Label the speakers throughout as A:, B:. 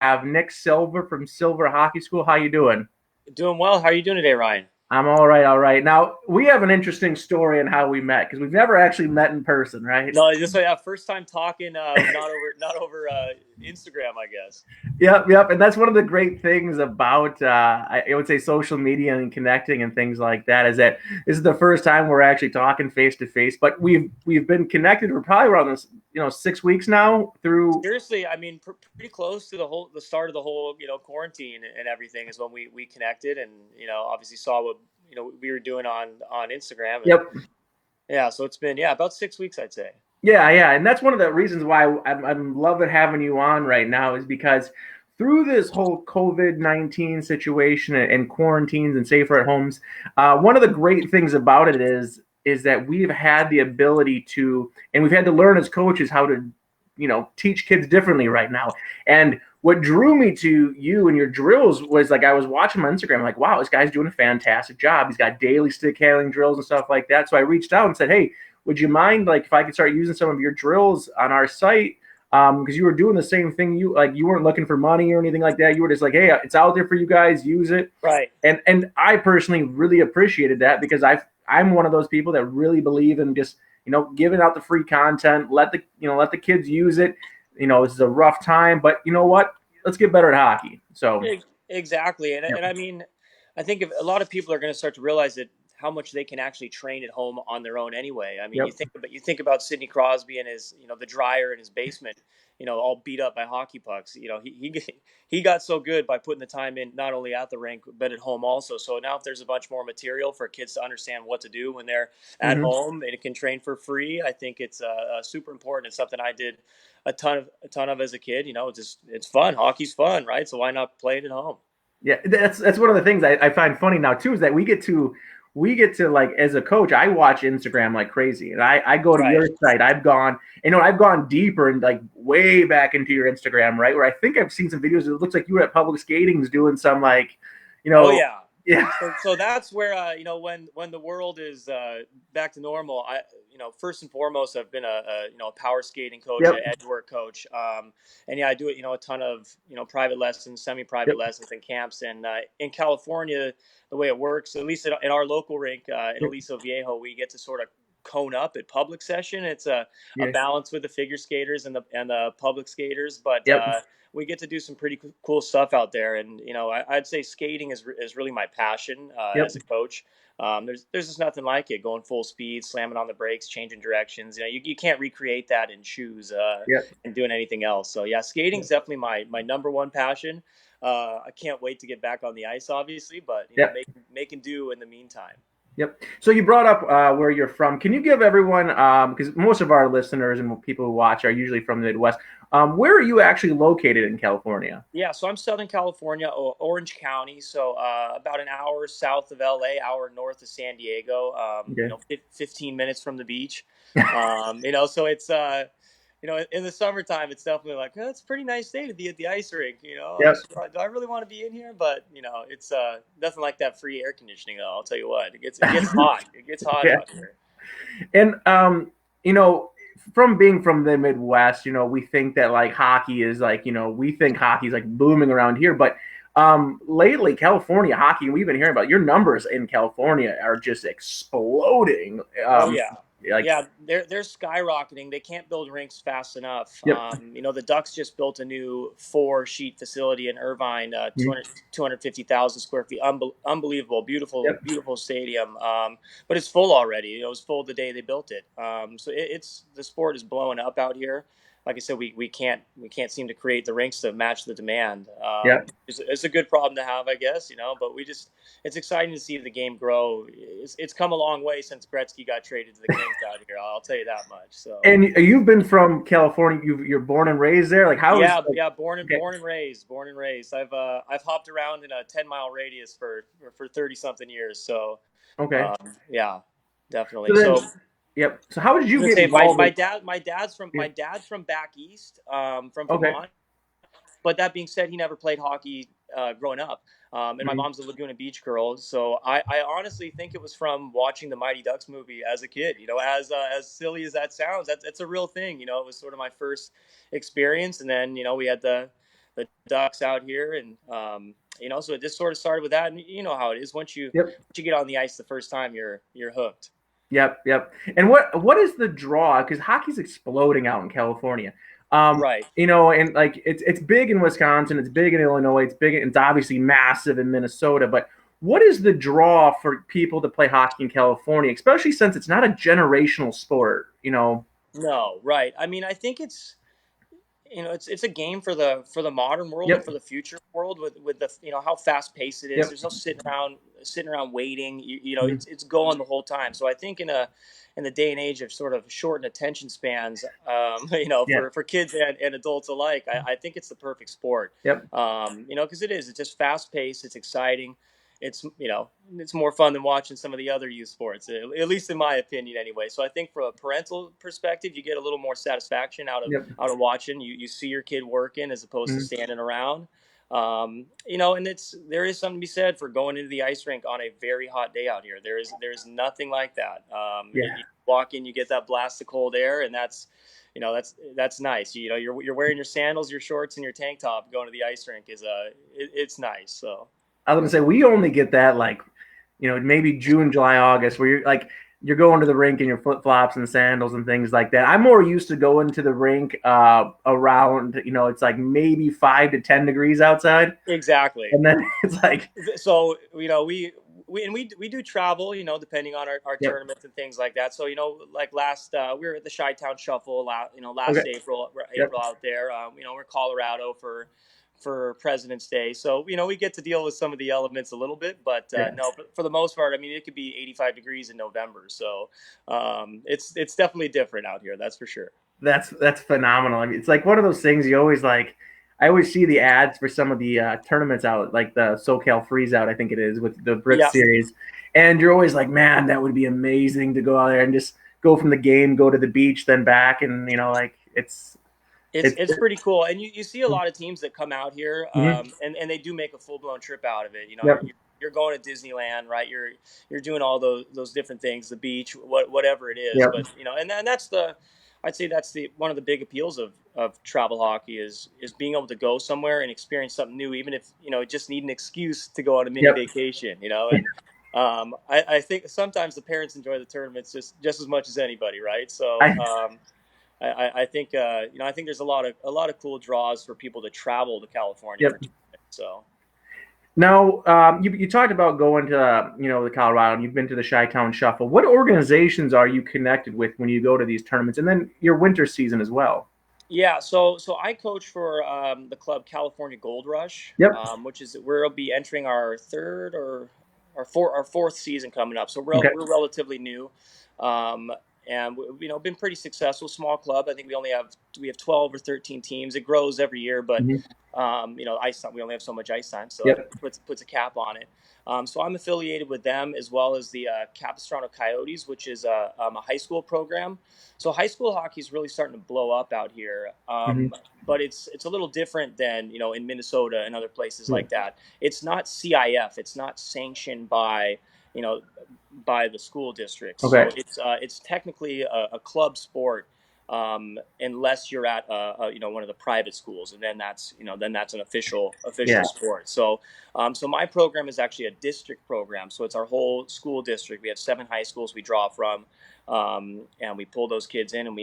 A: have Nick Silver from Silver Hockey School. How you doing?
B: Doing well. How are you doing today, Ryan?
A: I'm all right, all right. Now we have an interesting story on how we met because we've never actually met in person, right?
B: No, just yeah, first time talking, not over Instagram, I guess.
A: Yep, yep. And that's one of the great things about I would say social media and connecting and things like that is that this is the first time we're actually talking face to face. But we've been connected for probably around this 6 weeks now through.
B: Seriously, I mean, pretty close to the start of the whole quarantine and everything is when we connected and obviously saw what we were doing on Instagram and
A: Yep.
B: yeah, so it's been about 6 weeks, I'd say.
A: Yeah, yeah, and that's one of the reasons why I'm loving having you on right now is because through this whole COVID-19 situation and quarantines and safer at homes, one of the great things about it is that we've had the ability to, and we've had to learn as coaches how to, teach kids differently right now. And what drew me to you and your drills was like I was watching my Instagram, like, wow, this guy's doing a fantastic job. He's got daily stick handling drills and stuff like that. So I reached out and said, hey, would you mind like if I could start using some of your drills on our site? Because you were doing the same thing. You weren't looking for money or anything like that. You were just like, hey, it's out there for you guys. Use it.
B: Right.
A: And I personally really appreciated that because I'm one of those people that really believe in just giving out the free content. Let the kids use it. This is a rough time, but you know what? Let's get better at hockey. So
B: Exactly, and
A: yep,
B: and I mean, I think if a lot of people are going to start to realize that how much they can actually train at home on their own anyway. I mean,
A: yep,
B: you think about Sidney Crosby and his the dryer in his basement, all beat up by hockey pucks. He got so good by putting the time in not only at the rink but at home also. So now if there's a bunch more material for kids to understand what to do when they're at
A: mm-hmm.
B: home and it can train for free, I think it's super important. It's something I did a ton of as a kid. It's fun. Hockey's fun, right? So why not play it at home?
A: Yeah, that's one of the things I find funny now too is that we get to like as a coach, I watch Instagram like crazy, and I go to
B: Right.
A: your site. I've gone deeper and like way back into your Instagram, right? Where I think I've seen some videos. It looks like you were at public skatings doing some like, you
B: Oh
A: know,
B: yeah.
A: yeah,
B: So that's where when the world is back to normal, I first and foremost I've been a power skating coach,
A: yep,
B: an edge work coach, and yeah I do a ton of private lessons,
A: yep,
B: semi-private lessons and camps, and in California the way it works, at least at our local rink in
A: yep,
B: Aliso Viejo, we get to sort of cone up at public session. It's a
A: yeah,
B: balance with the figure skaters and the public skaters, but
A: yep,
B: we get to do some pretty cool stuff out there. And I'd say skating is really my passion
A: yep,
B: as a coach. There's just nothing like it. Going full speed, slamming on the brakes, changing directions. You can't recreate that in shoes
A: yep.
B: and doing anything else. So yeah, skating's definitely my number one passion. I can't wait to get back on the ice, obviously, but
A: Yep.
B: making do in the meantime.
A: Yep. So you brought up where you're from. Can you give everyone, because most of our listeners and people who watch are usually from the Midwest, where are you actually located in California?
B: Yeah, so I'm Southern California, Orange County, so about an hour south of LA, hour north of San Diego.
A: Okay.
B: 15 minutes from the beach. So it's in the summertime, it's definitely like, oh, it's a pretty nice day to be at the ice rink.
A: Yep.
B: Do I really want to be in here? But it's nothing like that free air conditioning. Though I'll tell you what, it gets hot. It gets hot
A: Yeah.
B: out here.
A: And you know, from being from the Midwest, we think that like hockey is like, we think hockey is like booming around here, but lately California hockey, we've been hearing about your numbers in California are just exploding.
B: Oh yeah,
A: Like,
B: yeah. They're skyrocketing. They can't build rinks fast enough.
A: yep.
B: The Ducks just built a new four-sheet facility in Irvine,
A: Mhm.
B: 250,000 square feet. Unbelievable, beautiful,
A: Yep.
B: beautiful stadium. But it's full already. It was full the day they built it. So it's the sport is blowing up out here. Like I said, we can't seem to create the rinks to match the demand.
A: Yep.
B: It's a good problem to have, I guess. But it's exciting to see the game grow. It's come a long way since Gretzky got traded to the Kings out here. I'll tell you that much. So
A: And you've been from California. You're born and raised there. Like, how is
B: yeah,
A: like,
B: yeah, born and
A: okay,
B: born and raised, born and raised. I've hopped around in a 10-mile radius for 30 something years. So
A: okay.
B: yeah,
A: So
B: definitely.
A: then,
B: So
A: yep. So how did
B: I
A: you
B: was
A: get
B: gonna say my
A: involved
B: my
A: in?
B: dad my dad's from
A: Yeah,
B: my dad's from back east, from
A: okay.
B: Vermont. But that being said, he never played hockey growing up. And my
A: Mhm.
B: mom's a Laguna Beach girl, so I honestly think it was from watching the Mighty Ducks movie as a kid. As silly as that sounds, that's a real thing. It was sort of my first experience, and then we had the the Ducks out here, and so it just sort of started with that. And you know how it is
A: Yep.
B: once you get on the ice the first time, you're hooked.
A: Yep, yep. And what is the draw? Because hockey's exploding out in California. Um,
B: Right.
A: and like it's big in Wisconsin, it's big in Illinois, it's obviously massive in Minnesota. But what is the draw for people to play hockey in California, especially since it's not a generational sport?
B: No, right. I mean, I think it's a game for the modern world and
A: Yep,
B: for the future world with the how fast paced it is.
A: yep,
B: There's no sitting around waiting.
A: mhm,
B: It's going the whole time. So I think in the day and age of sort of shortened attention spans,
A: yeah,
B: for kids and adults alike, I think it's the perfect sport.
A: yep,
B: Because it's just fast paced. It's exciting. It's more fun than watching some of the other youth sports, at least in my opinion, anyway. So I think from a parental perspective, you get a little more satisfaction
A: yep,
B: out of watching. You see your kid working as opposed to
A: mhm,
B: standing around. And there is something to be said for going into the ice rink on a very hot day out here. There's nothing like that.
A: yeah.
B: You walk in, you get that blast of cold air, and that's nice. You're wearing your sandals, your shorts, and your tank top going to the ice rink it's nice. So.
A: I was gonna say we only get that like, maybe June, July, August, where you're going to the rink in your flip flops and sandals and things like that. I'm more used to going to the rink around, it's like maybe 5 to 10 degrees outside,
B: Exactly.
A: and then it's like,
B: So we do travel, depending on our
A: yep,
B: tournaments and things like that. So like last we were at the Chi-Town Shuffle
A: okay,
B: last April
A: yep,
B: April out there. We're in Colorado for President's Day, so we get to deal with some of the elements a little bit, but
A: yeah.
B: no, for the most part, I mean, it could be 85 degrees in November, so it's definitely different out here, that's for sure.
A: That's phenomenal. I mean, it's like one of those things you always like. I always see the ads for some of the tournaments out, like the SoCal Freeze Out, I think it is, with the Brit
B: Yeah.
A: Series, and you're always like, man, that would be amazing to go out there and just go from the game, go to the beach, then back, and like
B: It's
A: it's
B: it's pretty cool, and you see a lot of teams that come out here,
A: mhm,
B: and they do make a full blown trip out of it.
A: yep,
B: You're going to Disneyland, right? You're doing all those different things, the beach, whatever it is.
A: yep,
B: But and that's I'd say that's the one of the big appeals of travel hockey is being able to go somewhere and experience something new, even if just need an excuse to go on a mini
A: yep.
B: vacation. And I think sometimes the parents enjoy the tournaments just as much as anybody, right? So.
A: I
B: I think I think there's a lot of cool draws for people to travel to California for
A: yep.
B: tournaments. So
A: Now, you talked about going to the Colorado, and you've been to the Chi-Town Shuffle. What organizations are you connected with when you go to these tournaments, and then your winter season as well?
B: yeah, so I coach for the club California Gold Rush,
A: Yep.
B: which is we'll be entering our third or our fourth season coming up. So
A: Okay.
B: we're relatively new. Um, and been pretty successful. Small club. I think we have 12 or 13 teams. It grows every year, but
A: Mhm.
B: ice time. We only have so much ice time, so
A: Yep.
B: it puts a cap on it. So I'm affiliated with them as well as the Capistrano Coyotes, which is a high school program. So high school hockey is really starting to blow up out here,
A: Mhm.
B: but it's a little different than in Minnesota and other places
A: Yeah.
B: like that. It's not CIF. It's not sanctioned you know by the school districts. So
A: Okay.
B: it's technically a club sport, unless you're at one of the private schools, and then that's an official
A: Yeah.
B: sport. So my program is actually a district program. So it's our whole school district. We have 7 high schools we draw from, and we pull those kids in, and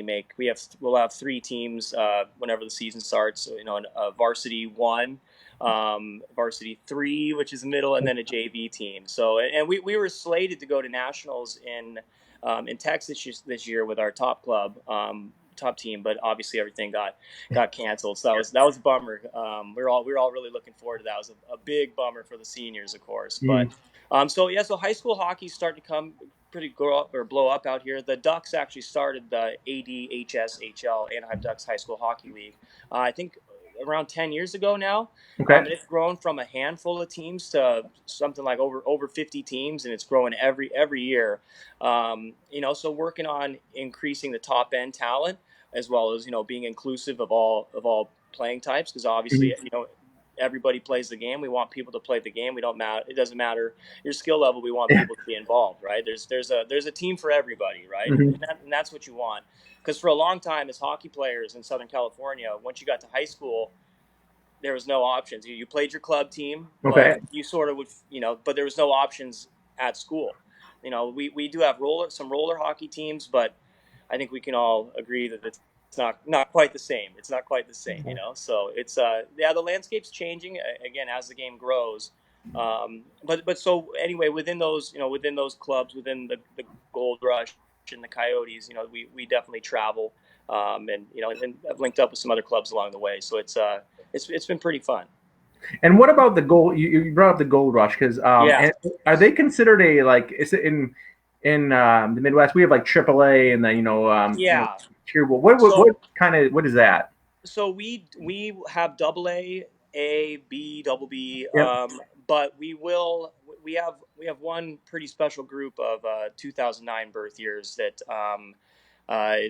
B: we'll have 3 teams whenever the season starts. So, a varsity 1, varsity 3, which is the middle, and then a JV team. So, and we were slated to go to nationals in Texas this year with our top club. Top team, but obviously everything got canceled. So that was a bummer. We were all really looking forward to that. It was a big bummer for the seniors, of course.
A: Mhm.
B: But so high school hockey's starting to come pretty grow up or blow up out here. The Ducks actually started the ADHSHL, Anaheim Ducks High School Hockey League. I think around 10 years ago now.
A: Okay.
B: And it's grown from a handful of teams to something like over 50 teams, and it's growing every year. So working on increasing the top end talent as well as being inclusive of all playing types, because obviously
A: Mhm.
B: everybody plays the game. We want people to play the game. We don't matter. It doesn't matter your skill level. We want
A: Yeah.
B: people to be involved, right? There's a team for everybody, right? And,
A: Mhm.
B: and, that, and that's what you want. Because for a long time, as hockey players in Southern California, once you got to high school, there was no options. You played your club team,
A: Okay.
B: but you sort of would, but there was no options at school. We do have some roller hockey teams, but I think we can all agree that it's not quite the same. It's not quite the same. So it's yeah, the landscape's changing again as the game grows. But so anyway, within those clubs, within the Gold Rush and the Coyotes, we definitely travel, and I've linked up with some other clubs along the way. So it's been pretty fun.
A: And what about the gold? You brought up the gold rush because
B: Yeah,
A: are they considered a like? Is it in the Midwest? We have like AAA and then
B: yeah.
A: tier. What
B: So
A: kind of what is that?
B: we have double A, B, double B,
A: Yep.
B: but we have one pretty special group of 2009 birth years that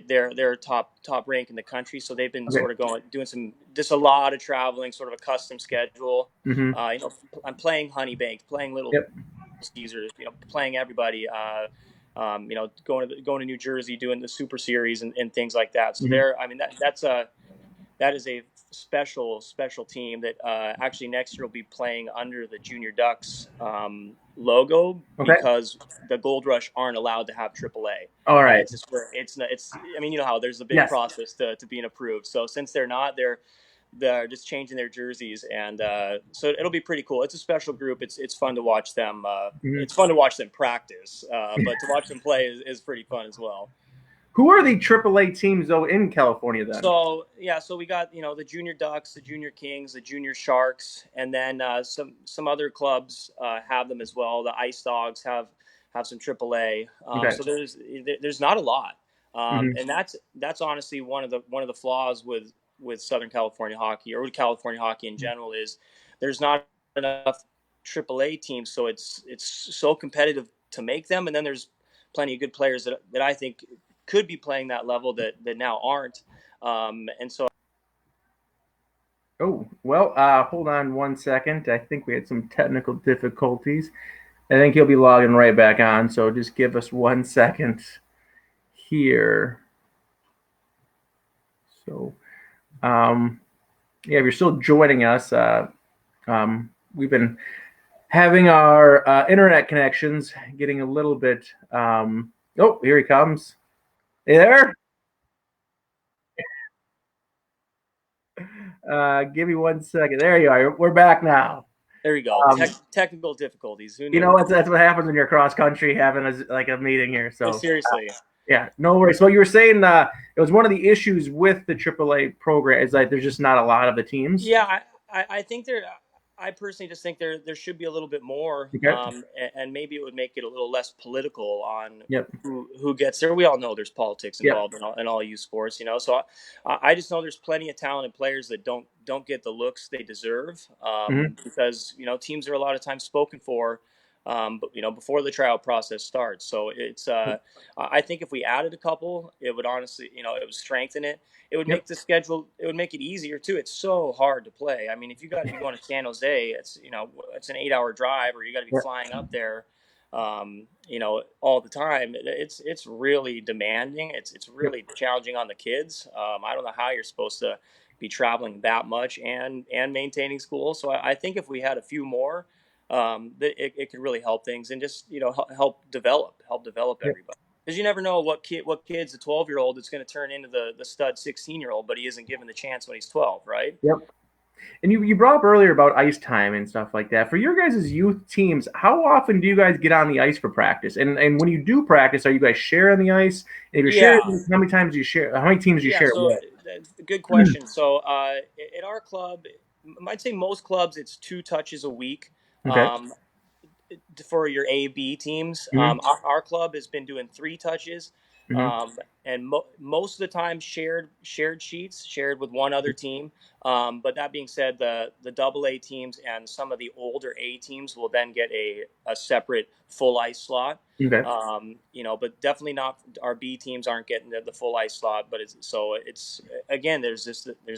B: they're top rank in the country. So they've been
A: Okay.
B: sort of doing just a lot of traveling, sort of a custom schedule.
A: Mm-hmm.
B: I'm playing Honey Baked, playing Little
A: Yep.
B: Caesars, playing everybody. Going to New Jersey, doing the Super Series and things like that. So
A: Mm-hmm.
B: I mean that is a special team that actually next year will be playing under the Junior Ducks logo
A: Okay.
B: because the Gold Rush aren't allowed to have AAA.
A: All right.
B: It's just it's I mean, how there's a big
A: Yes.
B: process to being approved. So since they're not, they're just changing their jerseys, and so it'll be pretty cool. It's a special group. It's fun to watch them.
A: Mm-hmm.
B: It's fun to watch them practice, but to watch them play is pretty fun as well.
A: Who are the AAA teams though in California then?
B: So yeah, so we got the Junior Ducks, the Junior Kings, the Junior Sharks, and then some other clubs have them as well. The Ice Dogs have some AAA.
A: Okay.
B: So there's not a lot,
A: Mm-hmm.
B: and that's honestly one of the flaws with Southern California hockey or with California hockey in general is there's not enough AAA teams, so it's so competitive to make them, and then there's plenty of good players that I think could be playing that level that now aren't. And so
A: Oh well. Hold on one second. I think we had some technical difficulties. I think he'll be logging right back on. So just give us 1 second here. So, yeah, if you're still joining us, we've been having our internet connections getting a little bit. Oh, here he comes. Hey there. Give me 1 second. There you are. We're back now.
B: there you go.
A: Um,
B: Technical difficulties. Who
A: you
B: knew?
A: know that's what happens when you're cross country having like a meeting here. So
B: Seriously.
A: yeah, no worries. So you were saying it was one of the issues with the AAA program is that there's just not a lot of the teams.
B: Yeah, I think there. I personally just think there should be a little bit more,
A: Okay.
B: and maybe it would make it a little less political on
A: Yep.
B: who gets there. We all know there's politics
A: Yep.
B: involved in all youth sports. So I just know there's plenty of talented players that don't get the looks they deserve,
A: Mm-hmm.
B: because teams are a lot of times spoken for. But before the trial process starts, so it's. I think if we added a couple, it would honestly, it would strengthen it. It would
A: Yep.
B: make the schedule. It would make it easier too. It's so hard to play. I mean, if you got to be going to San Jose, it's an 8-hour drive, or you got to be
A: Yep.
B: flying up there, all the time. It's really demanding. It's
A: Yep.
B: really challenging on the kids. I don't know how you're supposed to be traveling that much and maintaining school. So I think if we had a few more, that it could really help things and just help develop
A: Yep.
B: everybody. Because you never know what kid's a 12-year-old that's going to turn into the stud 16-year-old, but he isn't given the chance when he's 12, right?
A: Yep. And you brought up earlier about ice time and stuff like that. For your guys' youth teams, how often do you guys get on the ice for practice? And when you do practice, are you guys sharing the ice? And if you're sharing,
B: Yeah,
A: how many times do you share? How many teams do you
B: yeah.
A: share it
B: So
A: with?
B: good question. So at our club, I'd say most clubs it's 2 touches a week.
A: Okay.
B: Um, for your A B teams.
A: Mm-hmm.
B: Our club has been doing 3 touches,
A: Mm-hmm.
B: and most of the time shared sheets shared with one other team. But that being said, the double A teams and some of the older A teams will then get a separate full ice slot.
A: Okay.
B: But definitely not our B teams aren't getting the full ice slot. But it's again there's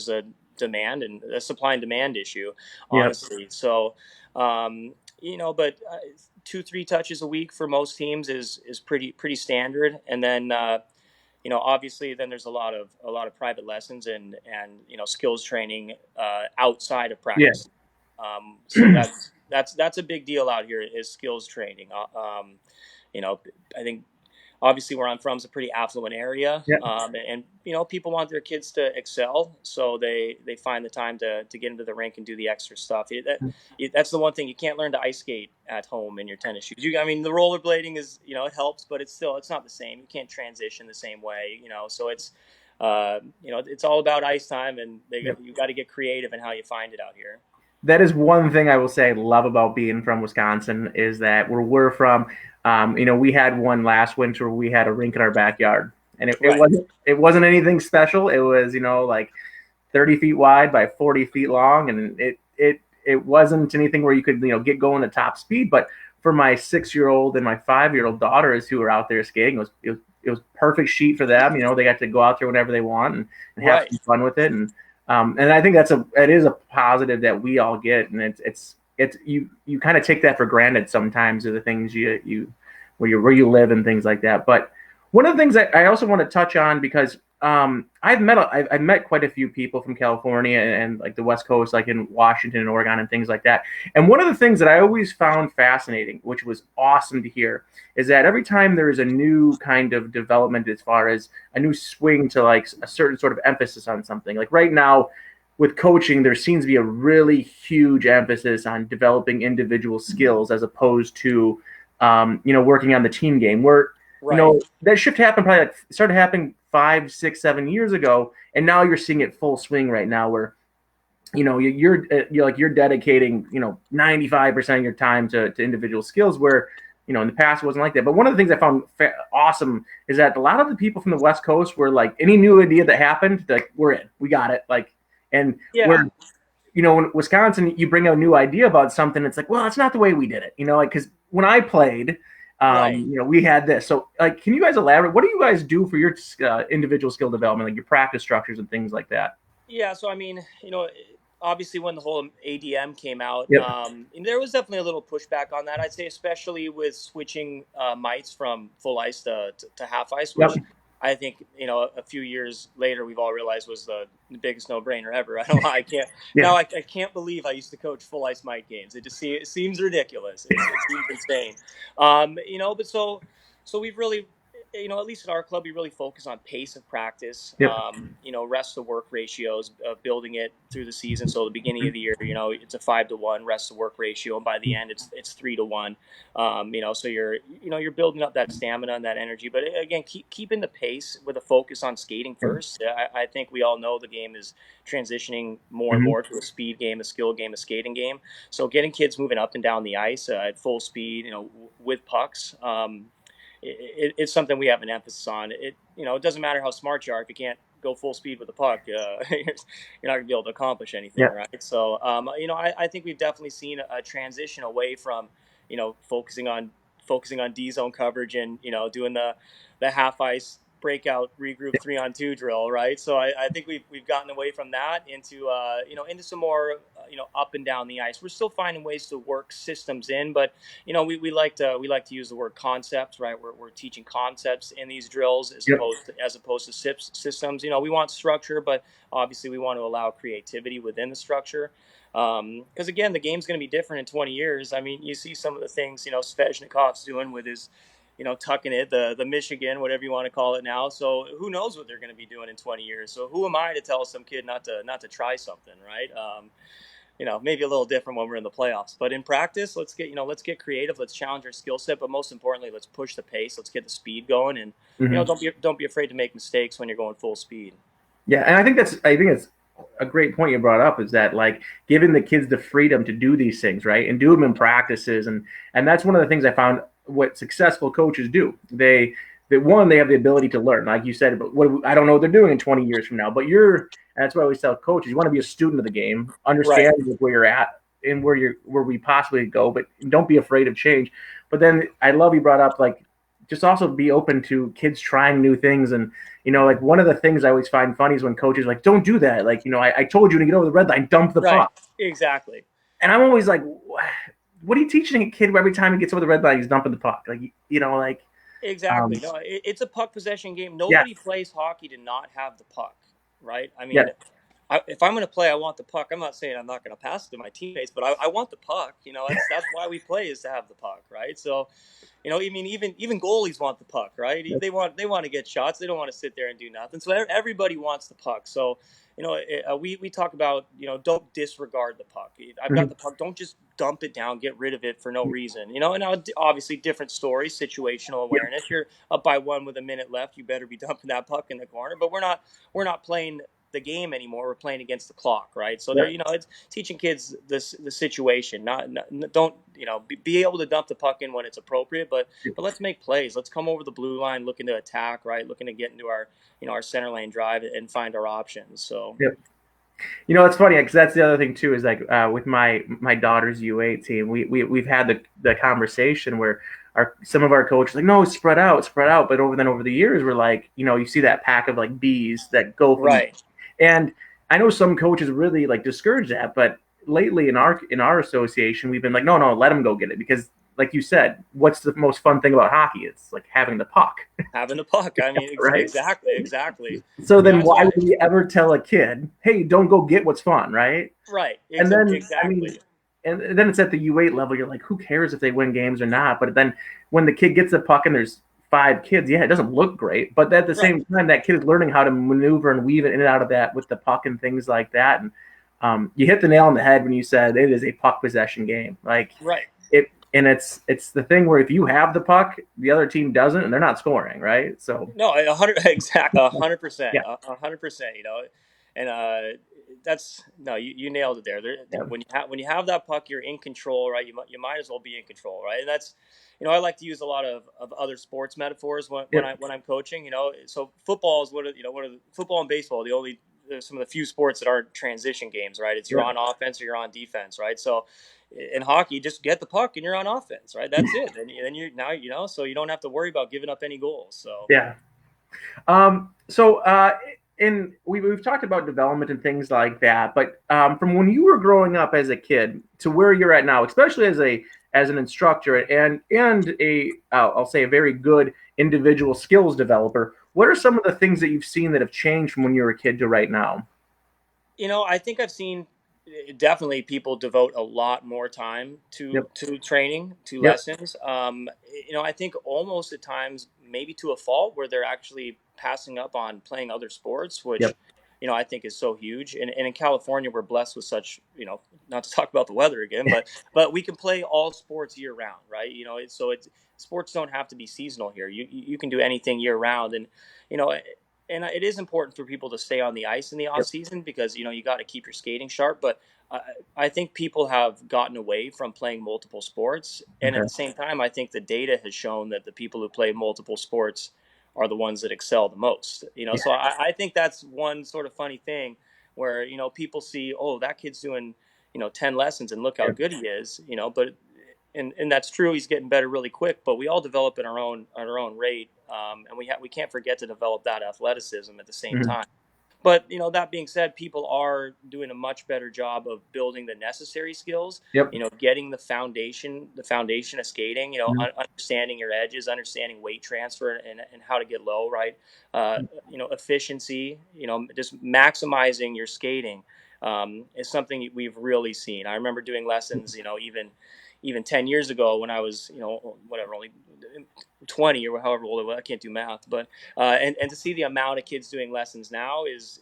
B: a demand and a supply and demand issue,
A: Yep.
B: honestly. So but 2-3 touches a week for most teams is pretty standard. And then obviously then there's a lot of private lessons and skills training outside of
A: Yeah.
B: practice. So that's a big deal out here is skills training. You know, I think obviously where I'm from is a pretty affluent area,
A: Yeah.
B: and people want their kids to excel, so they find the time to get into the rink and do the extra stuff. That's the one thing you can't learn to ice skate at home in your tennis shoes. I mean, the rollerblading is it helps, but it's not the same. You can't transition the same way, so it's all about ice time, and
A: Yeah.
B: you got to get creative in how you find it out here.
A: That is one thing I will say I love about being from Wisconsin is that where we're from, we had one last winter. We had a rink in our backyard, and
B: Right,
A: it wasn't anything special. It was like 30 feet wide by 40 feet long, and it wasn't anything where you could get going at top speed. But for my 6-year-old and my 5-year-old daughters who were out there skating, it was perfect sheet for them. They got to go out there whenever they want and have
B: right.
A: some fun with it. And I think it is a positive that we all get, and it's you kind of take that for granted sometimes of the things you where you live and things like that. But one of the things that I also want to touch on because I've met quite a few people from California and like the West Coast, like in Washington and Oregon and things like that. And one of the things that I always found fascinating, which was awesome to hear, is that every time there is a new kind of development as far as a new swing to like a certain sort of emphasis on something, like right now with coaching, there seems to be a really huge emphasis on developing individual skills as opposed to working on the team game. Where
B: Right.
A: that shift happened probably like started happening 5, 6, 7 years ago, and now you're seeing it full swing right now. Where you're dedicating 95% of your time to individual skills. Where in the past it wasn't like that. But one of the things I found awesome is that a lot of the people from the West Coast were like any new idea that happened, like we're in, we got it, like, and
B: Yeah.
A: we're in Wisconsin, you bring a new idea about something, it's like, well, that's not the way we did it, like, because when I played,
B: Right.
A: we had this. So, like, can you guys elaborate? What do you guys do for your individual skill development, like your practice structures and things like that?
B: Yeah, so I mean, obviously when the whole ADM came out,
A: Yep.
B: and there was definitely a little pushback on that. I'd say especially with switching mites from full ice to half ice,
A: Yep.
B: which I think a few years later we've all realized was the biggest no brainer ever. I don't I can't
A: Yeah.
B: now I can't believe I used to coach full ice mite games. It seems ridiculous. It seems insane. But so we've really at least at our club, we really focus on pace of practice,
A: Yep.
B: rest to work ratios, building it through the season. So the beginning of the year, it's a 5-to-1 rest to work ratio, and by the end, it's 3-to-1. So you're building up that stamina and that energy. But again, keeping the pace with a focus on skating
A: Yep.
B: first. I think we all know the game is transitioning more and
A: Mm-hmm.
B: more to a speed game, a skill game, a skating game. So getting kids moving up and down the ice at full speed, with pucks. It's something we have an emphasis on. It doesn't matter how smart you are if you can't go full speed with the puck, you're not going to be able to accomplish anything,
A: Yeah.
B: right? So, I think we've definitely seen a transition away from, focusing on D zone coverage and doing the half ice breakout regroup 3-on-2 drill, right? So I think we've gotten away from that into some more up and down the ice. We're still finding ways to work systems in, but we like to use the word concepts, right? We're teaching concepts in these drills
A: Yep.
B: as opposed to systems. We want structure, but obviously we want to allow creativity within the structure. Because again, the game's going to be different in 20 years. I mean, you see some of the things Svechnikov's doing with his tucking it, the Michigan, whatever you want to call it now. So who knows what they're going to be doing in 20 years? So who am I to tell some kid not to try something, right? Maybe a little different when we're in the playoffs. But in practice, let's get creative. Let's challenge our skill set. But most importantly, let's push the pace. Let's get the speed going, and
A: Mm-hmm.
B: don't be afraid to make mistakes when you're going full speed.
A: Yeah, and I think it's a great point you brought up is that like giving the kids the freedom to do these things, right, and do them in practices, and that's one of the things I found what successful coaches do. They have the ability to learn, like you said. But I don't know what they're doing in 20 years from now. But that's what I always tell coaches: you want to be a student of the game,
B: Right.
A: understand where you're at and where we possibly go, but don't be afraid of change. But then I love you brought up like just also be open to kids trying new things. And like one of the things I always find funny is when coaches are like, don't do that, like I told you to get over the red line, dump the
B: Right.
A: puck.
B: Exactly.
A: And I'm always like, what are you teaching a kid every time he gets over the red line he's dumping the puck, like like
B: Exactly. No, it's a puck possession game.
A: Yeah,
B: Nobody plays hockey to not have the puck, right? I
A: yeah,
B: mean, if I'm going to play, I want the puck. I'm not saying I'm not going to pass it to my teammates, but I want the puck. You know, that's why we play, is to have the puck, right? So, you know, I mean, even goalies want the puck, right?
A: yeah,
B: They want to get shots. They don't want to sit there and do nothing. So everybody wants the puck. So, you know, we talk about, you know, don't disregard the puck. I've got
A: mhm,
B: the puck. Don't just dump it down, get rid of it for no reason. You know, and now obviously different stories, situational
A: yeah,
B: awareness. You're up by one with a minute left. You better be dumping that puck in the corner. But we're not playing the game anymore. We're playing against the clock, right? So
A: yeah,
B: they're, you know, it's teaching kids the situation. Not don't, you know, be able to dump the puck in when it's appropriate, but let's make plays. Let's come over the blue line, looking to attack, right? Looking to get into our, you know, our center lane drive and find our options. So
A: yeah. You know, it's funny because that's the other thing too. Is like with my daughter's U8 team, we've had the conversation where some of our coaches like, no, spread out. But over the years, we're like, you know, you see that pack of like bees that go from,
B: right,
A: and I know some coaches really like discourage that, but lately in our association, we've been like, no, no, let them go get it because, like you said, what's the most fun thing about hockey? It's like having the puck,
B: having the puck. I mean,
A: right?
B: exactly.
A: So
B: You know,
A: then
B: that's
A: why
B: why.
A: would we ever tell a kid, hey, don't go get what's fun, right?
B: Right,
A: And then, I mean,
B: exactly.
A: and then it's at the U8 level. You're like, who cares if they win games or not? But then when the kid gets the puck and there's five kids, yeah, it doesn't look great. But at the
B: Right,
A: same time, that kid is learning how to maneuver and weave it in and out of that with the puck and things like that. And you hit the nail on the head when you said it is a puck possession game. Like
B: right.
A: it, and it's the thing where if you have the puck, the other team doesn't, and they're not scoring, right? So
B: No, 100, exactly, 100%,
A: yeah,
B: 100%. You know, and that's no, you nailed it there.
A: yeah,
B: When you have that puck, you're in control, right? You might as well be in control, right? And that's, you know, I like to use a lot of other sports metaphors
A: yeah,
B: when I'm coaching. You know, so football is football and baseball, the only some of the few sports that aren't transition games, right? It's you're
A: yeah,
B: on offense or you're on defense, right? So in hockey, just get the puck and you're on offense, right? That's it. And then you're now, you know, so you don't have to worry about giving up any goals. So.
A: yeah. So in we've talked about development and things like that, but from when you were growing up as a kid to where you're at now, especially as an instructor and a I'll say a very good individual skills developer, what are some of the things that you've seen that have changed from when you were a kid to right now?
B: You know, I think I've seen definitely people devote a lot more time to
A: Yep.
B: training, to
A: Yep.
B: lessons. You know, I think almost at times maybe to a fault where they're actually passing up on playing other sports, which,
A: Yep.
B: you know, I think is so huge. And in California, we're blessed with such, you know, not to talk about the weather again, but we can play all sports year round, right? You know, it's sports don't have to be seasonal here. You can do anything year round, and you know, and it is important for people to stay on the ice in the off
A: Yep.
B: season because, you know, you got to keep your skating sharp. But I, I think people have gotten away from playing multiple sports, and at
A: Okay.
B: the same time, I think the data has shown that the people who play multiple sports are the ones that excel the most. You know,
A: Yeah.
B: so I think that's one sort of funny thing where, you know, people see, oh, that kid's doing, you know, 10 lessons and look how
A: Yeah.
B: good he is. You know, but and that's true. He's getting better really quick, but we all develop at our own rate, and we can't forget to develop that athleticism at the same
A: Mhm.
B: time. But, you know, that being said, people are doing a much better job of building the necessary skills.
A: Yep.
B: You know, getting the foundation of skating. You know,
A: Mhm.
B: understanding your edges, understanding weight transfer, and how to get low. Right. You know, efficiency. You know, just maximizing your skating is something we've really seen. I remember doing lessons. You know, even 10 years ago when I was, you know, whatever, only 20 or however old I was. I can't do math, but and to see the amount of kids doing lessons now is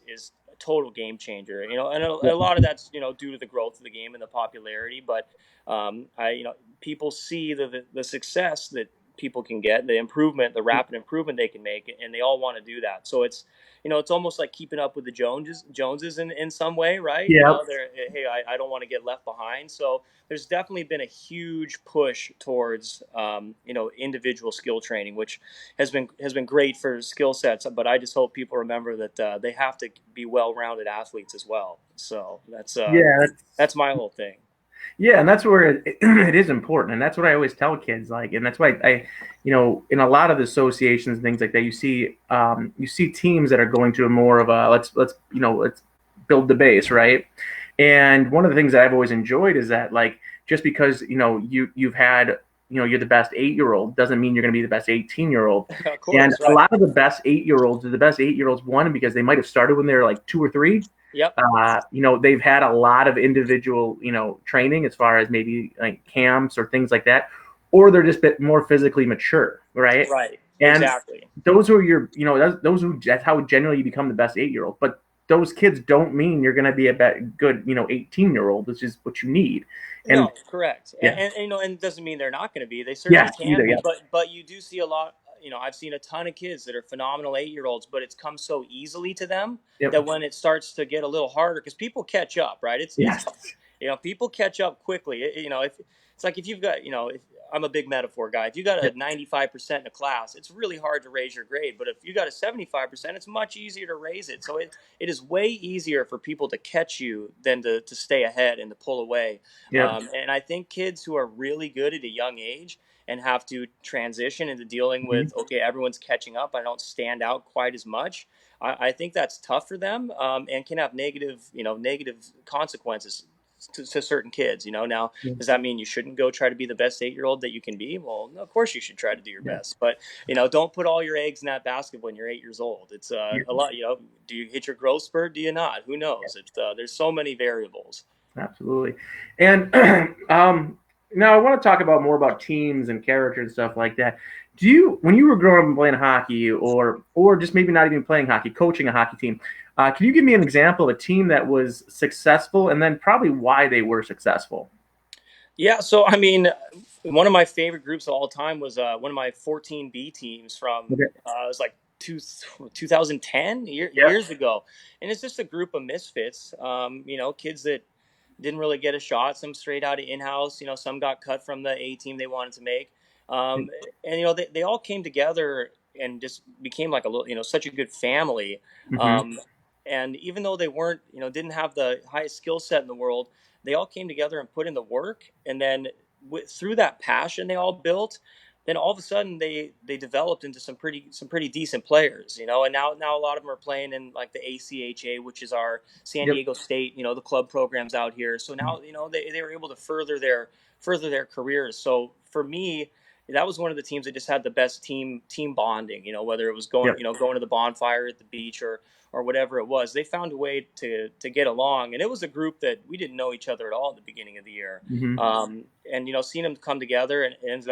B: a total game changer. You know, and a
A: Yep.
B: lot of that's, you know, due to the growth of the game and the popularity. But you know, people see the success that people can get, the improvement, the rapid improvement they can make, and they all want to do that. So it's, you know, it's almost like keeping up with the Joneses in some way, right? You
A: Yep.
B: know, they're, hey, I don't want to get left behind. So there's definitely been a huge push towards, you know, individual skill training, which has been great for skill sets. But I just hope people remember that they have to be well-rounded athletes as well. So
A: Yeah.
B: that's my whole thing.
A: Yeah, and that's where it is important, and that's what I always tell kids. Like, and that's why in a lot of the associations and things like that, you see teams that are going to a more of a let's build the base, right? And one of the things that I've always enjoyed is that like just because you've had you're the best 8-year-old doesn't mean you're going to be the best 18-year-old.
B: Of
A: And
B: course,
A: a
B: right.
A: lot of the best 8-year-olds are the best 8-year-olds, one, because they might have started when they were like 2 or 3.
B: Yep.
A: They've had a lot of individual, training as far as maybe like camps or things like that, or they're just a bit more physically mature, right?
B: Right.
A: And
B: Exactly.
A: those are your, that's how generally you become the best 8-year-old. But those kids don't mean you're going to be a good, 18-year-old. It's just what you need. And
B: No, correct.
A: yeah,
B: And it doesn't mean they're not going to be. They certainly
A: yes,
B: can
A: either,
B: be.
A: yeah,
B: But you do see a lot. I've seen a ton of kids that are phenomenal 8-year-olds, but it's come so easily to them
A: yep,
B: that when it starts to get a little harder, because people catch up, right? It's
A: yes,
B: people catch up quickly. If it's like if you've got if I'm a big metaphor guy. If you got a
A: yep,
B: 95% in a class, it's really hard to raise your grade. But if you got a 75%, it's much easier to raise it. So it is way easier for people to catch you than to stay ahead and to pull away.
A: yep,
B: And I think kids who are really good at a young age and have to transition into dealing
A: mhm,
B: with, okay, everyone's catching up, I don't stand out quite as much. I think that's tough for them, and can have negative consequences to certain kids. Now,
A: yeah,
B: does that mean you shouldn't go try to be the best 8-year-old that you can be? Well, of course you should try to do your
A: yeah,
B: best, but don't put all your eggs in that basket when you're 8 years old. It's
A: yeah,
B: a lot. Do you hit your growth spurt? Do you not? Who knows? There's so many variables.
A: absolutely. And now I want to talk about more about teams and character and stuff like that. When you were growing up and playing hockey, or just maybe not even playing hockey, coaching a hockey team, can you give me an example of a team that was successful, and then probably why they were successful?
B: Yeah, so I mean, one of my favorite groups of all time was one of my 14B teams from
A: Okay.
B: it was like 2010
A: Yep.
B: years ago, and it's just a group of misfits. Kids that didn't really get a shot. Some straight out of in-house. Some got cut from the A team they wanted to make, um, and they all came together and just became like a little such a good family.
A: Mm-hmm.
B: Um, and even though they weren't didn't have the highest skill set in the world, they all came together and put in the work, and then through that passion they all built, then all of a sudden they developed into some pretty decent players, and now a lot of them are playing in like the ACHA, which is our San
A: Yep.
B: Diego State, the club programs out here. So now they were able to further their careers. So for me, that was one of the teams that just had the best team bonding. Whether it was going
A: Yep.
B: going to the bonfire at the beach or whatever it was, they found a way to get along. And it was a group that we didn't know each other at all at the beginning of the year.
A: Mm-hmm.
B: And seeing them come together, and it ended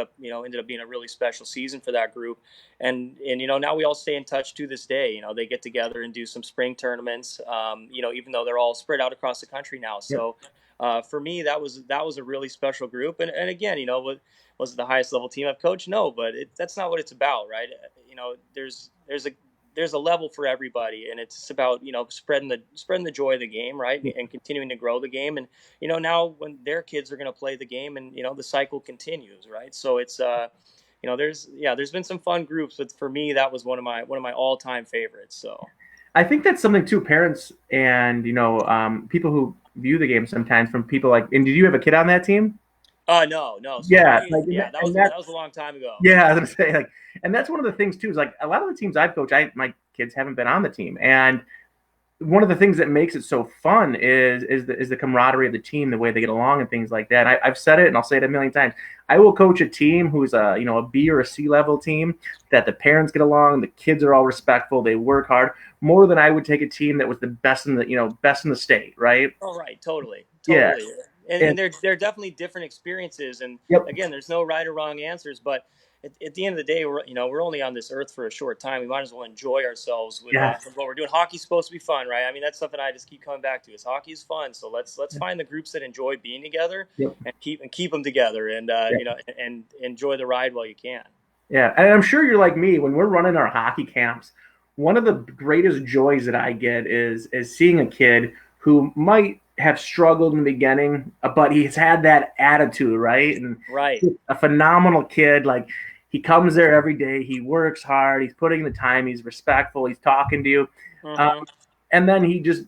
B: up being a really special season for that group. And now we all stay in touch to this day. They get together and do some spring tournaments. Even though they're all spread out across the country now.
A: Yep.
B: So for me, that was a really special group. And again, was it the highest level team I've coached? No, but that's not what it's about, right? There's a level for everybody, and it's about spreading the joy of the game, right, and continuing to grow the game. And now when their kids are going to play the game, and the cycle continues, right? So it's there's been some fun groups, but for me that was one of my all-time favorites. So
A: I think that's something too. Parents and people who view the game sometimes from people like. And did you have a kid on that team?
B: no, so
A: Yeah,
B: my
A: like
B: yeah, that was
A: and
B: that was a long time ago.
A: yeah, I was gonna say like, and that's one of the things too. Is like a lot of the teams I've coached, my kids haven't been on the team, and one of the things that makes it so fun is the camaraderie of the team, the way they get along, and things like that. I've said it, and I'll say it a million times. I will coach a team who's a B or a C level team that the parents get along, the kids are all respectful, they work hard more than I would take a team that was the best in the state, right?
B: Oh, right, totally,
A: Yeah,
B: totally. And
A: and
B: they're definitely different experiences. And
A: yep,
B: again, there's no right or wrong answers. But at the end of the day, we're only on this earth for a short time. We might as well enjoy ourselves
A: yes,
B: with what we're doing. Hockey's supposed to be fun, right? I mean, that's something I just keep coming back to. Is hockey is fun, so let's find the groups that enjoy being together
A: yep,
B: and keep them together, and
A: yeah.
B: and enjoy the ride while you can.
A: Yeah, and I'm sure you're like me when we're running our hockey camps. One of the greatest joys that I get is seeing a kid who might have struggled in the beginning, but he's had that attitude, right? And
B: Right.
A: a phenomenal kid. Like he comes there every day, he works hard, he's putting the time, he's respectful, he's talking to you, um,
B: Mm-hmm.
A: and then he just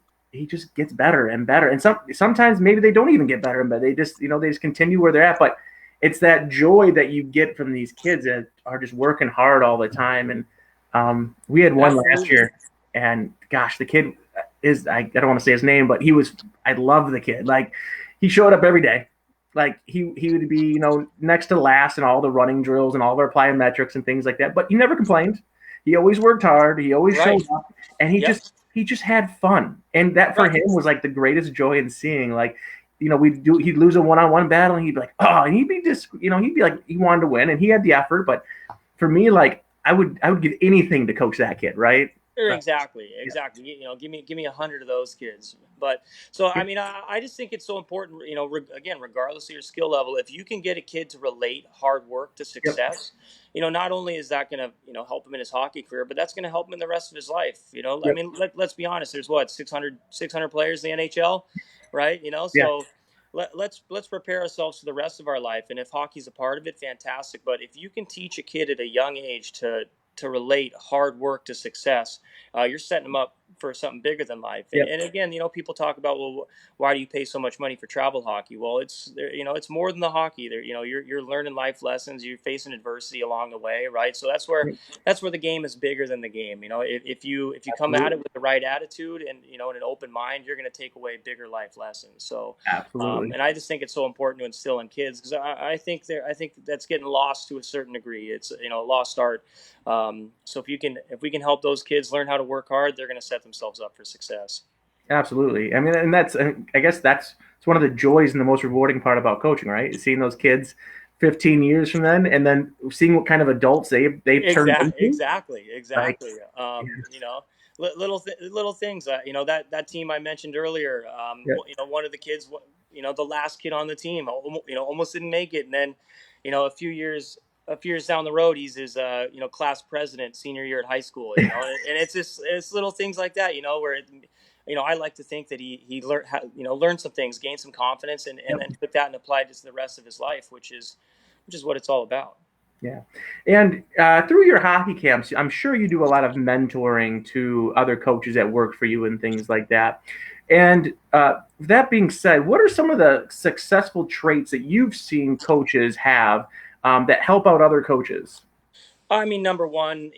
A: gets better and better. And sometimes maybe they don't even get better, but they just continue where they're at. But it's that joy that you get from these kids that are just working hard all the time. And we had one last
B: Absolutely.
A: year, and gosh, the kid I don't want to say his name, but I love the kid. Like he showed up every day. like he would be, next to last in all the running drills and all of our plyometrics and things like that. But he never complained. He always worked hard. He always
B: Right.
A: showed up, and he
B: Yep.
A: just had fun. And that for
B: Right.
A: him was like the greatest joy in seeing, like, he'd lose a one-on-one battle and he'd be like, oh, and he'd be just, he'd be like, he wanted to win and he had the effort. But for me, like, I would give anything to coach that kid, right?
B: Sure,
A: But
B: exactly,
A: yeah,
B: exactly. Give me 100 of those kids. But so I
A: yeah,
B: mean, I just think it's so important. Again, regardless of your skill level, if you can get a kid to relate hard work to
A: yep,
B: success, not only is that going to help him in his hockey career, but that's going to help him in the rest of his life. I
A: yep,
B: mean, let's be honest. There's what 600 players in the NHL, right?
A: yeah,
B: So let's prepare ourselves for the rest of our life. And if hockey's a part of it, fantastic. But if you can teach a kid at a young age to relate hard work to success, you're setting them up for something bigger than life. And,
A: yep,
B: and again, people talk about, well, why do you pay so much money for travel hockey? Well, it's more than the hockey. There, you're learning life lessons. You're facing adversity along the way, right? So that's where the game is bigger than the game. If you come at it
A: absolutely,
B: with the right attitude and in an open mind, you're going to take away bigger life lessons. So,
A: absolutely.
B: and I just think it's so important to instill in kids because I think that's getting lost to a certain degree. It's a lost art. So if we can help those kids learn how to work hard, they're going to set themselves up for success.
A: Absolutely. I mean, and I guess that's it's one of the joys and the most rewarding part about coaching, right? Is seeing those kids 15 years from then, and then seeing what kind of adults they've turned into. Like,
B: Exactly. Little things. That team I mentioned earlier.
A: yeah,
B: One of the kids, the last kid on the team, almost didn't make it, and then, a few years down the road, he's his class president senior year at high school. And it's little things like that. Where I like to think that he learned some things, gained some confidence, and
A: yep,
B: then took that and applied it to the rest of his life, which is what it's all about.
A: yeah. And through your hockey camps, I'm sure you do a lot of mentoring to other coaches that work for you and things like that. And that being said, what are some of the successful traits that you've seen coaches have that help out other coaches?
B: I mean, number one,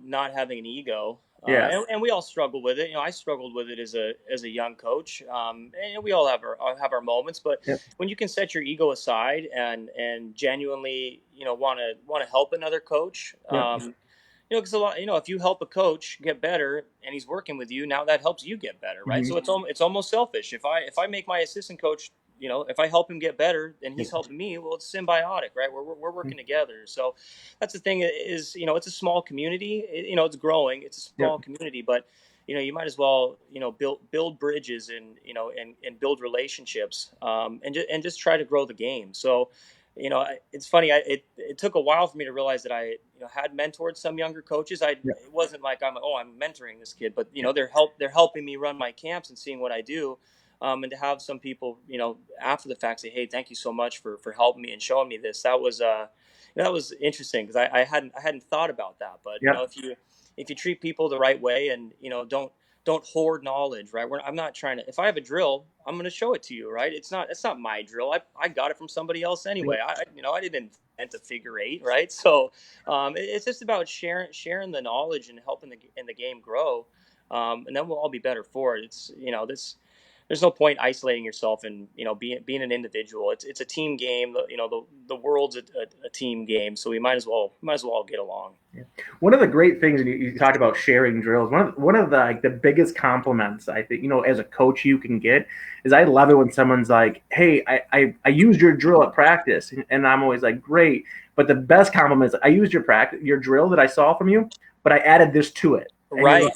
B: not having an ego,
A: Yeah,
B: and we all struggle with it. I struggled with it as a young coach, and we all have our moments. But
A: yep,
B: when you can set your ego aside and genuinely, want to help another coach,
A: yep,
B: because a lot, if you help a coach get better and he's working with you, now that helps you get better, right?
A: mhm,
B: So it's almost selfish. If I make my assistant coach, if I help him get better and
A: yep,
B: he's helping me, well, it's symbiotic, right? We're
A: mhm,
B: working together. So that's the thing is, it's a small community. It's growing. It's a
A: yep,
B: small community, but you might as well, build bridges and build relationships, and just try to grow the game. So it's funny. It took a while for me to realize that I had mentored some younger coaches.
A: yep,
B: It wasn't like I'm mentoring this kid, but
A: yep,
B: they're helping me run my camps and seeing what I do. And to have some people after the fact say, hey, thank you so much for helping me and showing me this. That was interesting because I hadn't thought about that. But
A: yep,
B: if you treat people the right way and don't hoard knowledge, right? I'm not trying to. If I have a drill, I'm going to show it to you, right? It's not my drill. I got it from somebody else anyway.
A: yep,
B: I didn't invent the figure eight, right? So it's just about sharing the knowledge and helping the game grow, and then we'll all be better for it. It's this. There's no point isolating yourself and being an individual. It's a team game. The world's a team game, so we might as well get along.
A: yeah. One of the great things, and you talked about sharing drills. One of the like the biggest compliments I think as a coach you can get is I love it when someone's like, "Hey, I used your drill at practice," and I'm always like, "Great." But the best compliment is, "I used your drill that I saw from you, but I added this to it," and
B: Right.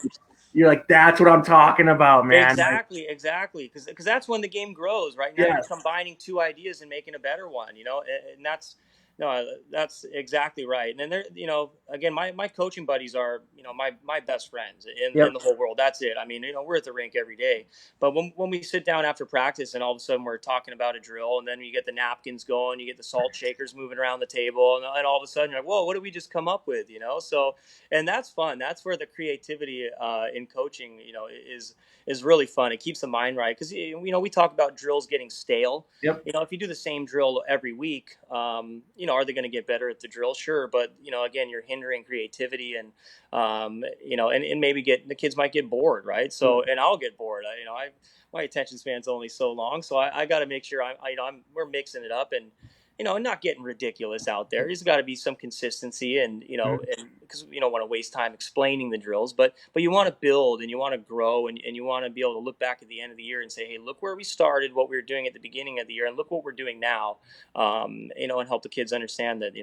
A: you're like, "That's what I'm talking about, man." Like,
B: Exactly. Because that's when the game grows. Right now, you're
A: yes,
B: combining two ideas and making a better one. And that's no, that's exactly right. And then again, my coaching buddies are my best friends in
A: yep,
B: the whole world. That's it. I mean, we're at the rink every day. But when we sit down after practice and all of a sudden we're talking about a drill, and then you get the napkins going, you get the salt shakers moving around the table, and all of a sudden you're like, whoa, what did we just come up with? So and that's fun. That's where the creativity in coaching, is really fun. It keeps the mind right because we talk about drills getting stale.
A: yep,
B: If you do the same drill every week, are they going to get better at the drill? Sure, but again, you're hindering creativity and and maybe the kids might get bored, right? So
A: absolutely.
B: and I'll get bored. my attention span's only so long, so I got to make sure we're mixing it up and not getting ridiculous out there. There's got to be some consistency, and and because you don't want to waste time explaining the drills, but you want to build and you want to grow, and you want to be able to look back at the end of the year and say, hey, look where we started, what we were doing at the beginning of the year, and look what we're doing now, and help the kids understand that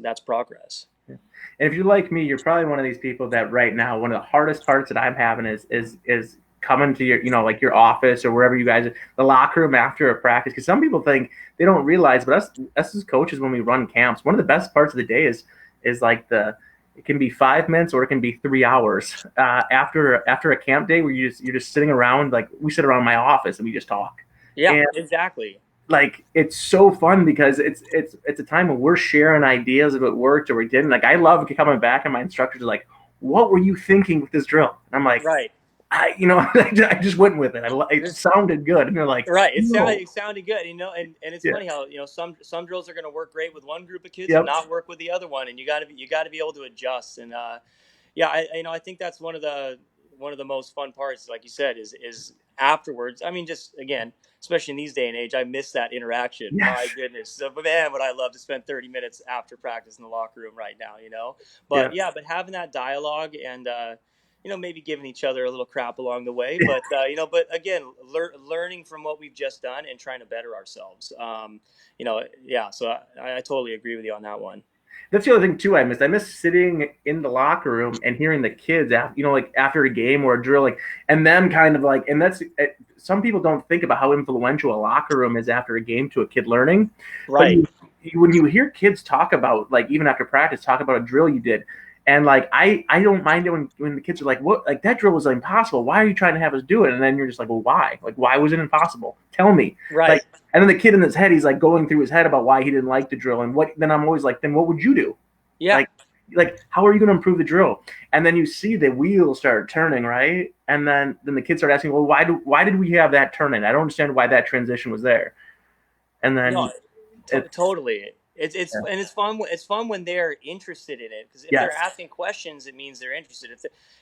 B: that's progress.
A: Yeah. And if you're like me, you're probably one of these people that right now, one of the hardest parts that I'm having is coming to your, like your office or wherever you guys, the locker room after a practice. Because some people think they don't realize, but us as coaches, when we run camps, one of the best parts of the day is like it can be 5 minutes or it can be 3 hours after a camp day where you're just sitting around, like we sit around my office and we just talk.
B: Yeah,
A: And
B: exactly.
A: like it's so fun because it's a time when we're sharing ideas of it worked or we didn't. Like I love coming back and my instructors are like, "What were you thinking with this drill?" And I'm like,
B: Right.
A: I just went with it. It sounded good, and they're like,
B: Right.
A: "No."
B: It sounded good, and it's
A: Yeah.
B: funny how some drills are going to work great with one group of kids and
A: Yep.
B: not work with the other one, and you got to be able to adjust. And yeah, I think that's one of the most fun parts, like you said, is afterwards. I mean, just again, especially in these day and age, I miss that interaction. My
A: Yes.
B: goodness, so, but man, would I love to spend 30 minutes after practice in the locker room right now, But
A: Yeah.
B: yeah, but having that dialogue and maybe giving each other a little crap along the way, but but again, learning from what we've just done and trying to better ourselves. Yeah. So I totally agree with you on that one.
A: That's the other thing too. I miss sitting in the locker room and hearing the kids, like after a game or a drill, like, and them kind of like, and that's some people don't think about how influential a locker room is after a game to a kid learning, but
B: Right.
A: when you hear kids talk about, like, even after practice, talk about a drill you did, and like I don't mind it when the kids are like, what, like that drill was impossible, why are you trying to have us do it? And then you're just like, well, why, like, why was it impossible, tell me. Like,
B: Right.
A: and then the kid in his head, he's like going through his head about why he didn't like the drill, and what. Then I'm always like, then what would you do?
B: Yeah.
A: Like, how are you going to improve the drill? And then you see the wheels start turning, right? And then the kids start asking, well, why did we have that turning? I don't understand why that transition was there. And
B: No,
A: then it's
B: totally. It's
A: yeah.
B: and it's fun. It's fun when they're interested in it, because if they're
A: Yes.
B: asking questions, it means they're interested.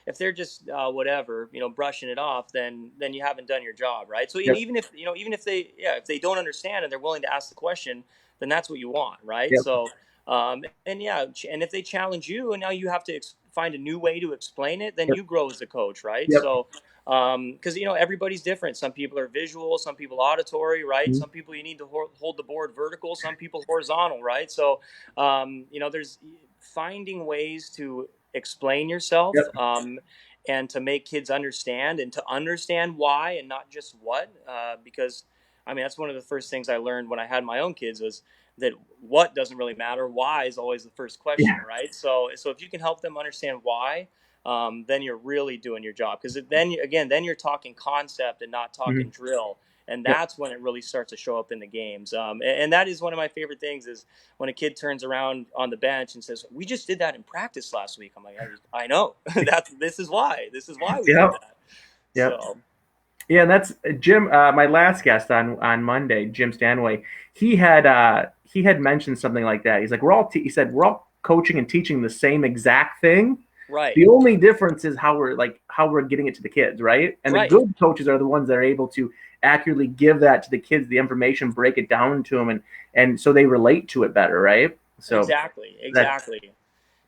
B: If they're just whatever, brushing it off, then you haven't done your job, right? So, and
A: Yep.
B: even if they don't understand and they're willing to ask the question, then that's what you want, right?
A: Yep.
B: So, and yeah, and if they challenge you and now you have to find a new way to explain it, then
A: Yep.
B: you grow as a coach, right?
A: Yep.
B: So, because everybody's different. Some people are visual, some people auditory, right?
A: Mhm.
B: Some people you need to hold the board vertical, some people horizontal, right? So there's finding ways to explain yourself,
A: Yep.
B: and to make kids understand and to understand why and not just what, because I mean that's one of the first things I learned when I had my own kids was that what doesn't really matter, why is always the first question,
A: Yeah.
B: right? So if you can help them understand why, then you're really doing your job, because then you're talking concept and not talking
A: Mhm.
B: drill, and
A: Yep.
B: that's when it really starts to show up in the games. And that is one of my favorite things is when a kid turns around on the bench and says, "We just did that in practice last week." I'm like, "I know. This is why we did
A: Yep.
B: that."
A: Yep.
B: So
A: Yeah, and that's Jim. My last guest on Monday, Jim Stanway. He had mentioned something like that. He's like, he said we're all coaching and teaching the same exact thing.
B: right,
A: The only difference is how we're getting it to the kids, right? And the
B: right,
A: good coaches are the ones that are able to accurately give that to the kids, the information, break it down to them, and so they relate to it better, right? So
B: exactly,
A: that
B: exactly.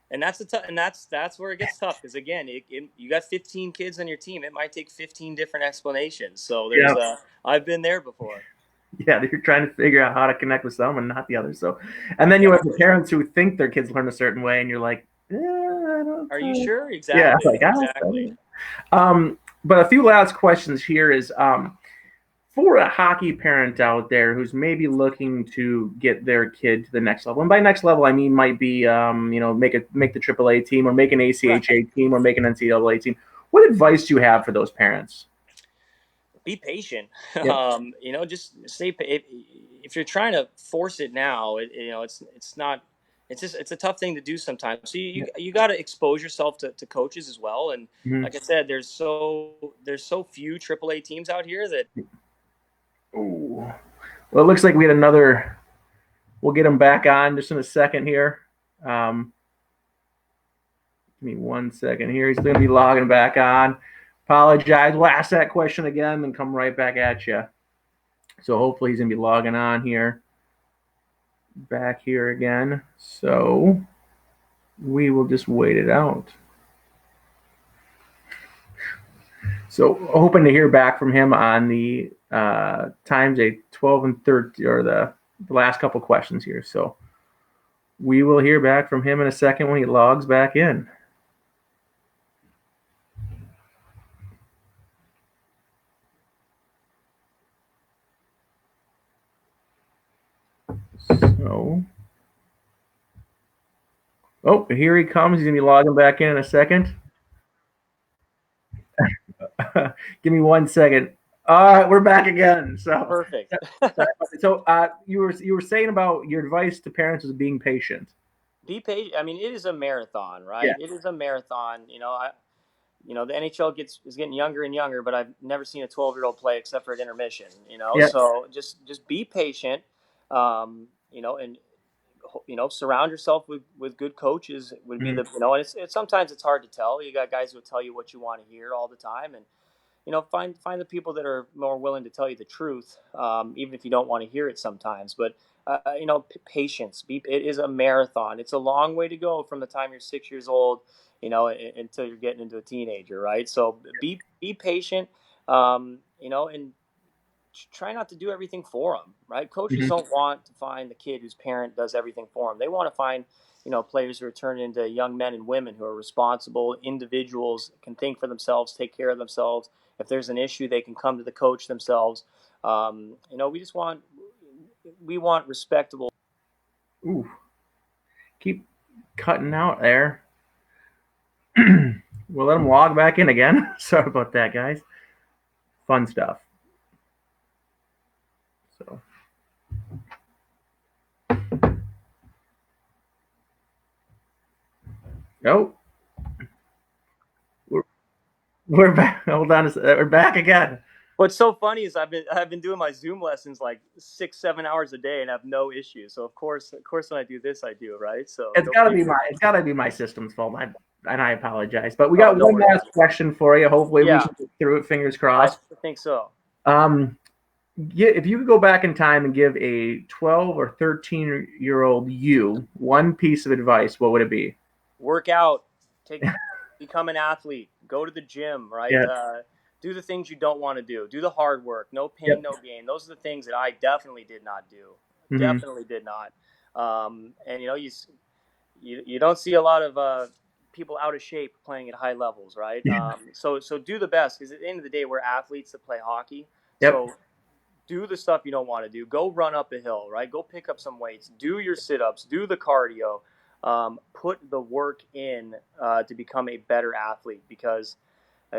B: And that's where it gets tough, because again, you got 15 kids on your team. It might take 15 different explanations. So
A: yeah,
B: I've been there before.
A: yeah, they're trying to figure out how to connect with some and not the other. So, and then you have the
B: Exactly.
A: parents who think their kids learn a certain way, and you're like, I don't
B: Are you
A: know.
B: sure?
A: Yeah,
B: Exactly.
A: like I don't
B: Exactly.
A: know. But a few last questions here is for a hockey parent out there who's maybe looking to get their kid to the next level, and by next level I mean might be make the AAA team or make an
B: Right.
A: ACHA team or make an NCAA team. What advice do you have for those parents?
B: Be patient.
A: Yep.
B: Just if you're trying to force it now, it's not. It's a tough thing to do sometimes. So
A: Yep.
B: you got to expose yourself to coaches as well. And
A: Mm-hmm.
B: like I said, there's so few AAA teams out here that
A: Ooh. Well, it looks like we had another. We'll get him back on just in a second here. Um, Give me 1 second here. He's going to be logging back on. Apologize. We'll ask that question again, then come right back at you. So hopefully he's gonna be logging on here, back here again. So we will just wait it out. So hoping to hear back from him on the times a 12 and 13, or the last couple questions here. So we will hear back from him in a second when he logs back in. So, oh, here he comes. He's going to be logging back in a second. Give me 1 second. All right, we're back again. So
B: Perfect.
A: so you were saying about your advice to parents is being patient.
B: Be patient. I mean, it is a marathon,
A: Yeah.
B: right? It is a marathon. The NHL is getting younger and younger, but I've never seen a 12-year-old play except for at intermission.
A: Yeah.
B: So just be patient. And surround yourself with good coaches would be
A: Mhm.
B: and it's sometimes it's hard to tell. You got guys who will tell you what you want to hear all the time, and find the people that are more willing to tell you the truth, even if you don't want to hear it sometimes. But patience. It is a marathon. It's a long way to go from the time you're 6 years old, until you're getting into a teenager, right? So be patient, and try not to do everything for them, right? Coaches
A: Mhm.
B: don't want to find the kid whose parent does everything for them. They want to find, players who are turned into young men and women who are responsible individuals, can think for themselves, take care of themselves. If there's an issue, they can come to the coach themselves. We want respectable.
A: Ooh, keep cutting out there. We'll let him log back in again. Sorry about that, guys. Fun stuff. So, oh, we're, we're back. Hold on, we're back again.
B: What's so funny is I've been doing my Zoom lessons like 6-7 hours a day and have no issues. So of course when I do this I do right. So nobody.
A: It's gotta be my system's fault. And I apologize. But we
B: Oh,
A: got
B: don't
A: one
B: worry
A: last
B: about it.
A: question for you. Hopefully we
B: Yeah,
A: can get through it. Fingers
B: I
A: crossed.
B: think so.
A: Um, if you could go back in time and give a 12 or 13-year-old you one piece of advice, what would it be?
B: Work out, take, become an athlete, go to the gym, right?
A: Yeah.
B: Do the things you don't want to do. Do the hard work. No pain,
A: Yep.
B: no gain. Those are the things that I definitely did not do.
A: Mm-hmm.
B: Definitely did not. And you don't see a lot of people out of shape playing at high levels, right? So do the best, because at the end of the day, we're athletes that play hockey.
A: Yep.
B: So do the stuff you don't want to do. Go run up a hill, right? Go pick up some weights. Do your sit-ups. Do the cardio. Put the work in to become a better athlete, because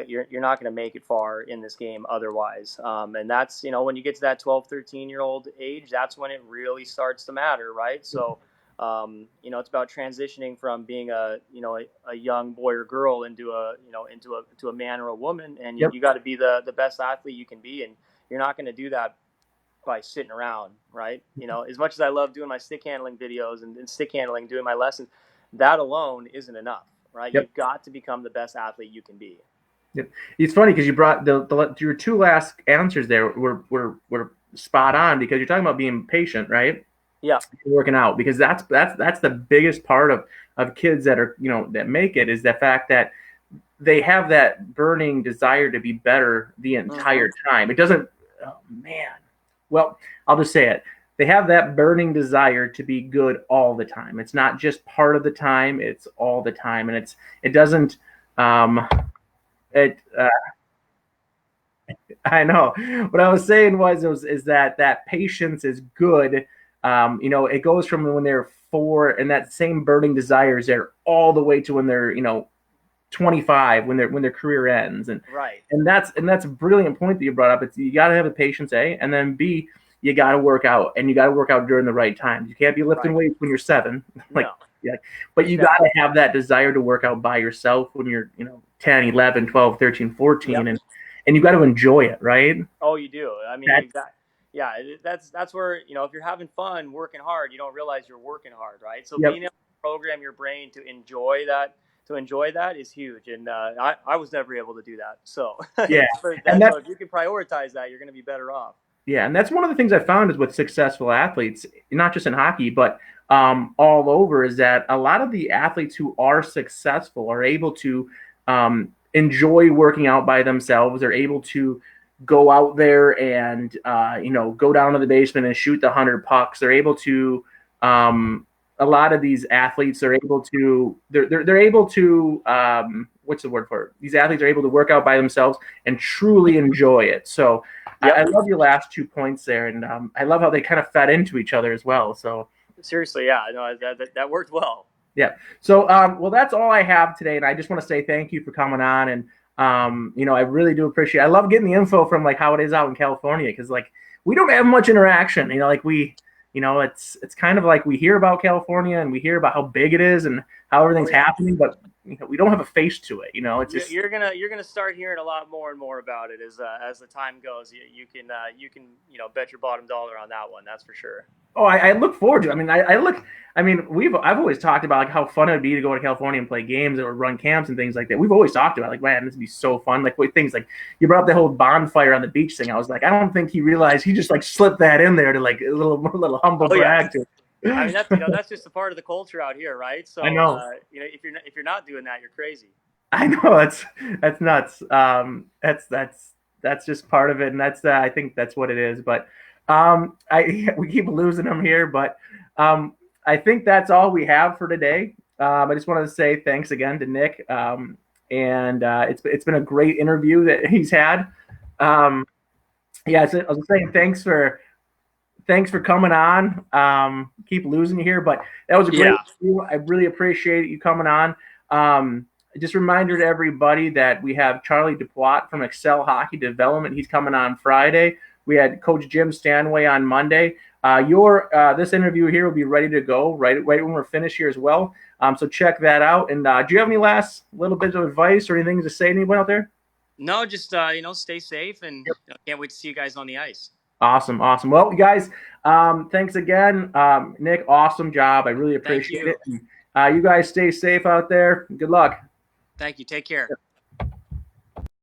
B: you're not going to make it far in this game otherwise. And that's, when you get to that 12, 13-year-old age, that's when it really starts to matter, right? So, it's about transitioning from being a young boy or girl into a man or a woman. And you,
A: Yep.
B: you got to be the best athlete you can be. And you're not going to do that by sitting around, right? As much as I love doing my stick handling videos and stick handling, doing my lessons, that alone isn't enough, right?
A: Yep.
B: You've got to become the best athlete you can be.
A: Yep. It's funny because you brought your two last answers there were spot on, because you're talking about being patient, right?
B: Yeah.
A: Working out, because that's the biggest part of kids that are, that make it, is the fact that they have that burning desire to be better the
B: Mm-hmm.
A: entire time. It doesn't, oh man. Well, I'll just say it. They have that burning desire to be good all the time. It's not just part of the time, it's all the time. And it doesn't, um, it, I know. What I was saying is that patience is good. It goes from when they're 4, and that same burning desire is there all the way to when they're 25, when their career ends. and
B: Right.
A: and that's a brilliant point that you brought up. It's, you got to have the patience, A, and then B, you got to work out, and you got to work out during the right times. You can't be lifting
B: Right.
A: weights when you're 7, like,
B: No.
A: yeah, but you got
B: Exactly.
A: to have that desire to work out by yourself when you're 10, 11, 12, 13, 14,
B: Yep.
A: and you got to enjoy it, right?
B: Oh, you do. I mean,
A: That
B: exactly. Yeah, that's where, if you're having fun working hard, you don't realize you're working hard, right? So
A: Yep.
B: being able to program your brain to enjoy to enjoy that is huge. And I was never able to do that. So
A: Yeah,
B: for
A: and
B: that, so
A: that
B: if you can prioritize that, you're going to be better off.
A: yeah, and that's one of the things I found is with successful athletes, not just in hockey, but all over, is that a lot of the athletes who are successful are able to enjoy working out by themselves. They're able to go out there and go down to the basement and shoot the 100 pucks. They're able to a lot of these athletes are able to they're able to what's the word for it? These athletes are able to work out by themselves and truly enjoy it. So I
B: Yep.
A: love your last 2 points there, and I love how they kind of fed into each other as well. So
B: Seriously, yeah, no, that worked well.
A: yeah. So well, that's all I have today, and I just want to say thank you for coming on, and I really do appreciate. I love getting the info from like how it is out in California because like we don't have much interaction. Like it's kind of like we hear about California and we hear about how big it is and how
B: Oh
A: everything's
B: yeah.
A: happening, but we don't have a face to it. It's
B: You're,
A: just
B: you're gonna you're gonna start hearing a lot more and more about it as the time goes. You can bet your bottom dollar on that one. That's for sure.
A: oh, I look forward to it. I mean, I look. I mean, I've always talked about like how fun it would be to go to California and play games or run camps and things like that. We've always talked about like, man, this would be so fun. Like things like you brought up the whole bonfire on the beach thing. I was like, I don't think he realized he just like slipped that in there to like a little humble
B: Oh yeah.
A: brag to.
B: I mean that's just a part of the culture out here, right?
A: I
B: So
A: know.
B: if you're not doing that, you're crazy.
A: I know that's nuts. That's just part of it, and I think that's what it is. But we keep losing them here, but I think that's all we have for today. I just wanted to say thanks again to Nick, and it's been a great interview that he's had. Um, yeah, so I was saying thanks for coming on. Keep losing you here, but that was a great
B: Yeah.
A: interview. I really appreciate you coming on. Just a reminder to everybody that we have Charlie Dupoit from Excel Hockey Development. He's coming on Friday. We had Coach Jim Stanway on Monday. This interview here will be ready to go right when we're finished here as well. So check that out. And do you have any last little bits of advice or anything to say to anyone out there?
B: No, just stay safe and can't wait to see you guys on the ice.
A: Awesome. Well, you guys, thanks again. Nick, awesome job. I really
B: Thank
A: appreciate it.
B: you.
A: And, you guys stay safe out there. Good luck.
B: Thank you. Take care.